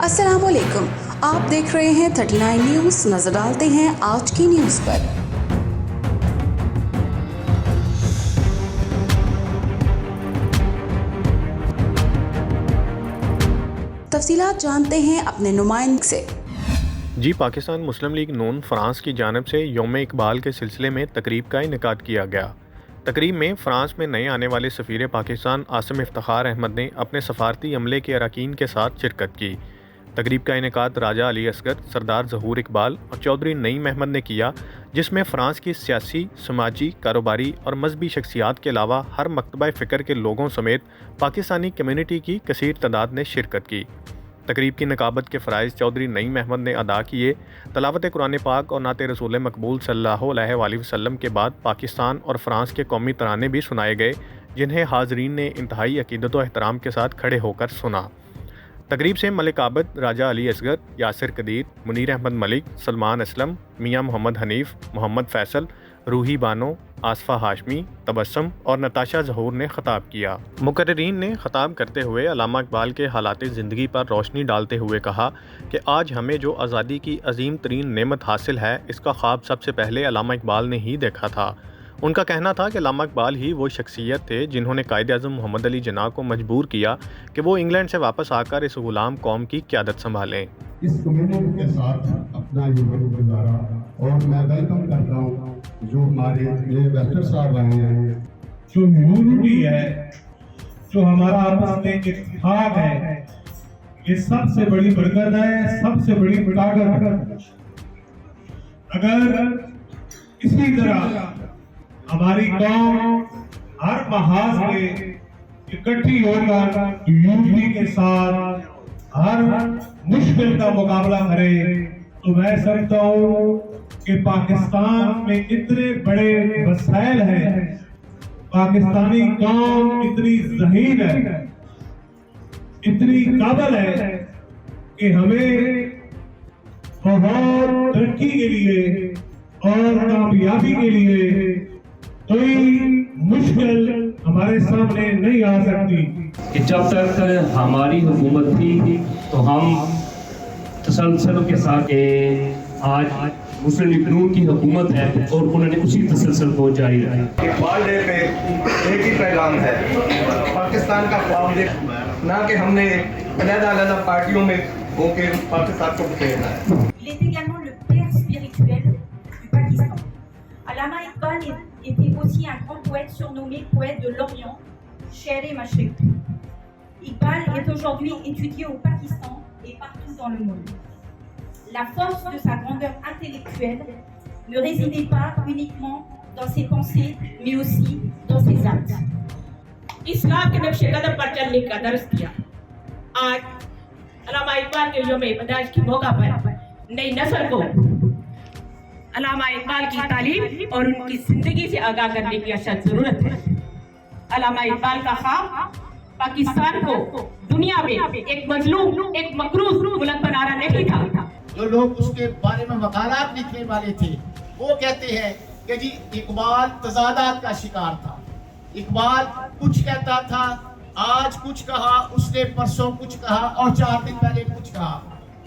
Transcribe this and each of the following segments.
अस्सलाम वालेकुम, आप देख रहे हैं 39 न्यूज़। नजर डालते हैं आज की न्यूज़ पर। तफसीलात जानते हैं अपने नुमाइंदे से। जी, पाकिस्तान मुस्लिम लीग नून फ्रांस की जानिब से यौम इकबाल के सिलसिले में तकरीब का इनेकाद किया गया। तकरीब में फ्रांस में नए आने वाले सफ़ीर पाकिस्तान आसिम इफ्तिखार अहमद ने अपने सफारती अमले के अरकान के साथ शिरकत की। तकरीब का इनेकाद राजा अली असगर, सरदार ज़हूर इकबाल और चौधरी नईम अहमद ने किया, जिसमें फ़्रांस की सियासी, समाजी, कारोबारी और मजहबी शख्सियात के अलावा हर मकतबा फ़िक्र के लोगों समेत पाकिस्तानी कम्यूनिटी की कसीर तादाद ने शिरकत की। तकरीब की नकाबत के फ़राइज़ चौधरी नईम अहमद ने अदा किए। तलावत कुरान पाक और नाते रसूल मकबूल सल्लल्लाहु अलैहि वसल्लम के बाद पाकिस्तान और फ़्रांस के कौमी तराने भी सुनाए गए, जिन्हें हाज़रीन ने इंतहाई अकीदत व एहतराम के साथ खड़े होकर सुना। तकरीब से मलिक आबद, राजा अली असगर, यासिर कदीर, मुनीर अहमद मलिक, सलमान असलम, मियाँ मोहम्मद हनीफ, मोहम्मद फैसल, रूही बानो, आसफ़ा हाशमी, तबस्सुम और नताशा ज़हूर ने ख़ताब किया। मुकर्रिरीन ने ख़ताब करते हुए अल्लामा इकबाल के हालात ज़िंदगी पर रोशनी डालते हुए कहा कि आज हमें जो आज़ादी की अजीम तरीन नेमत हासिल है, इसका ख्वाब सबसे पहले अल्लामा इकबाल ने ही देखा था। उनका कहना था कि अल्लामा इकबाल ही वो शख्सियत थे जिन्होंने कायद-ए-आज़म मोहम्मद अली जिन्ना को मजबूर किया कि वो इंग्लैंड से वापस आकर इस गुलाम कौम की क़यादत संभालें। इस कम्युनिटी के साथ अपना ये वक्त गुजारा और मैं वेलकम करता हूँ जो हमारे इन्वेस्टर साहब आए हैं। जो यूनिटी है, जो हमारा आपस में इत्तेफाक है, ये सबसे बड़ी बरकत है, सबसे बड़ी ताकत है। अगर इसी तरह हमारी कौम हर महाज में इकट्ठी होकर यूनिटी के साथ हर मुश्किल का मुकाबला करे तो मैं समझता हूँ कि पाकिस्तान में इतने बड़े मसाइल हैं, पाकिस्तानी कौम इतनी ज़हीन है, इतनी काबिल है कि हमें बहुत तरक्की के लिए और कामयाबी के लिए कोई मुश्किल हमारे सामने नहीं आ सकती। कि जब तक हमारी हुकूमत थी तो हम तसलसल के साथ आज मुस्लिम लीग नून की हुकूमत है और उन्होंने उसी तसलसल को जारी रखा। इकबाल डे पे एक ही पैगाम है, पाकिस्तान का ख्वाब देख, ना कि हमने अलग-अलग पार्टियों में होकर पाकिस्तान को फेरना है। Il est également le père spirituel du Pakistan. Allama Iqbal était aussi un grand poète surnommé poète de l'Orient, Sher e Mashriq. Iqbal est aujourd'hui étudié au Pakistan et partout dans le monde. La force de sa grandeur intellectuelle ne résidait pas uniquement dans ses pensées, mais aussi dans ses actes. इस्लाम के नक्शे कदम पर चलने का दर्ज दिया। आज अल्लामा इकबाल के यौम पैदाइश के मौका पर नई नस्ल को अल्लामा इकबाल की तालीम और उनकी जिंदगी से आगाह करने की अशद जरूरत है। अल्लामा इकबाल का ख्वाब पाकिस्तान को दुनिया में एक मजलूम, एक मकरूज मुल्क बनाना नहीं था। जो लोग उसके बारे में मकालात लिखने वाले थे वो कहते हैं कि जी इकबाल तजादात का शिकार था। इकबाल कुछ कहता था, आज कुछ कहा उसने, परसों कुछ कहा और 4 दिन पहले कुछ कहा।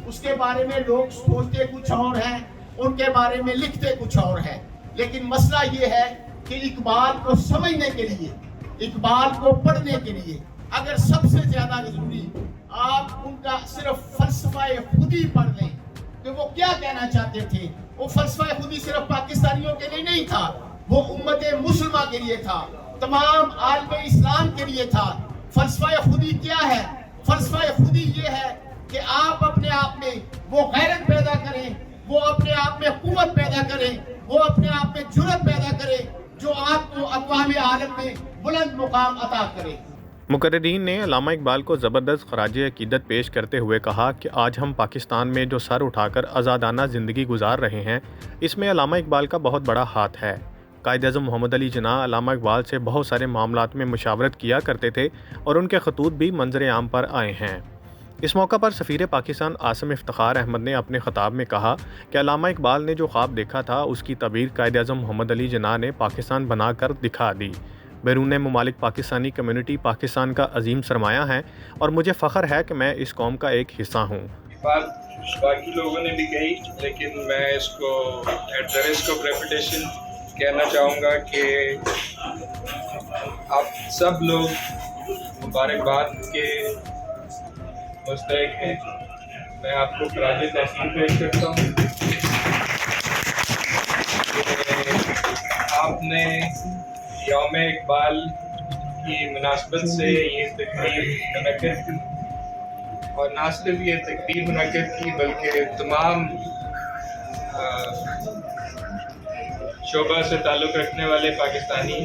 उसके बारे में लोग सोचते कुछ और है, उनके बारे में लिखते कुछ और है। लेकिन मसला ये है कि इकबाल को समझने के लिए, इकबाल को पढ़ने के लिए अगर सबसे ज्यादा जरूरी आप उनका सिर्फ फलसफा खुदी पढ़ लें कि वो क्या कहना चाहते थे। वो फलसफा खुदी सिर्फ पाकिस्तानियों के लिए नहीं था, वो उम्मत मुस्लिमा के लिए था, तमाम आलम इस्लाम के लिए था। फलसफा खुदी क्या है? फलसफा खुदी ये है कि आप अपने आप में वो गैरत पैदा करें, वो अपने आप में कुव्वत पैदा करें, वो अपने आप में जुर्रत पैदा करें जो आपको अक़वाम आलम में बुलंद मुकाम अता करे। मुकर्रिरीन ने अल्लामा इकबाल को ज़बरदस्त ख़राज अक़ीदत पेश करते हुए कहा कि आज हम पाकिस्तान में जो सर उठाकर आज़ादाना ज़िंदगी गुजार रहे हैं, इसमें अल्लामा इकबाल का बहुत बड़ा हाथ है। कायद-ए-आज़म मोहम्मद अली जिन्ना अल्लामा इकबाल से बहुत सारे मामलात में मुशावरत किया करते थे और उनके खतूत भी मंजर आम पर आए हैं। इस मौका पर सफ़ीर पाकिस्तान आसिम इफ्तिखार अहमद ने अपने ख़ताब में कहा कि अल्लामा इकबाल ने जो ख्वाब देखा था उसकी तबीर कायद-ए-आज़म मोहम्मद अली जिन्ना ने पाकिस्तान बनाकर दिखा दी। बैरून ममालिक पाकिस्तानी कम्यूनिटी पाकिस्तान का अजीम सरमाया है और मुझे फ़ख्र है कि मैं इस कौम का एक हिस्सा हूँ। बात बाकी लोगों ने भी कही, लेकिन मैं इसको at the risk of reputation कहना चाहूँगा कि आप सब लोग मुबारकबाद के मुस्तहिक हैं। मैं आपको खराज तहसीन पेश करता हूँ कि आपने यौम इकबाल की मुनासबत से ये तकरीब मुनक्किद की, और ना सिर्फ ये तकरीब मुनक्किद की बल्कि तमाम शोबा से ताल्लुक़ रखने वाले पाकिस्तानी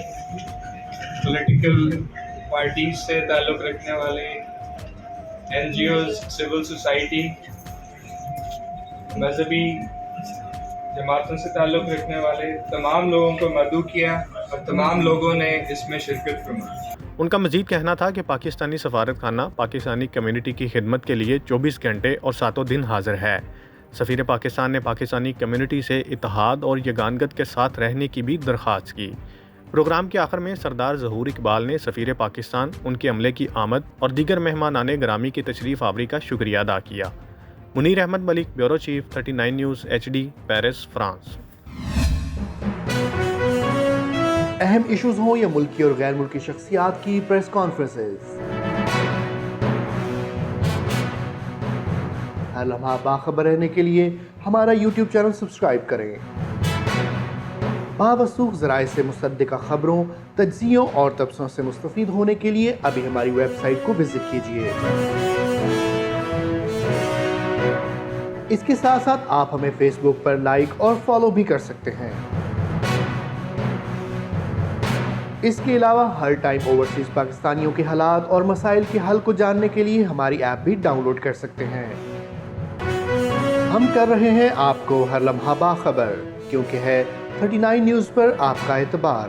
पॉलिटिकल पार्टीज से ताल्लुक़ रखने वाले NGOs, सिविल सोसाइटी, मजहबी जमातों से ताल्लुक़ रखने वाले तमाम लोगों को मदऊ किया और तमाम लोगों ने इसमें शिरकत फरमाई। उनका मजीद कहना था कि पाकिस्तानी सफारत खाना पाकिस्तानी कम्युनिटी की खिदमत के लिए 24 घंटे और 7 दिन हाजिर है। सफ़ीर पाकिस्तान ने पाकिस्तानी कम्युनिटी से इत्तेहाद और यगानगत के साथ रहने की भी दरख्वास्त की। प्रोग्राम के आखिर में सरदार ज़हूर इकबाल ने सफ़ीर पाकिस्तान, उनके अमले की आमद और दीगर मेहमानान ग्रामी की तशरीफ़ आवरी का शुक्रिया अदा किया। Munir Ahmed Malik, bureau chief, 39 news HD, Paris, France. अहम इश्यूज हों या मुल्की और गैर मुल्की शख्सियात की प्रेस कॉन्फ्रेंसेस, हर लम्हा बाखबर रहने के लिए हमारा YouTube चैनल सब्सक्राइब करें। बावसूख ज़राए से मुसद्दिक़ा खबरों, तज्ज़ियों और तबसरों से मुस्तफ़ीद होने के लिए अभी हमारी वेबसाइट को विजिट कीजिए। इसके साथ साथ आप हमें फेसबुक पर लाइक और फॉलो भी कर सकते हैं। इसके अलावा हर टाइम ओवरसीज़ पाकिस्तानियों के हालात और मसाइल के हल को जानने के लिए हमारी ऐप भी डाउनलोड कर सकते हैं। हम कर रहे हैं आपको हर लम्हा बाखबर, क्योंकि है 39 न्यूज़ पर आपका एतबार।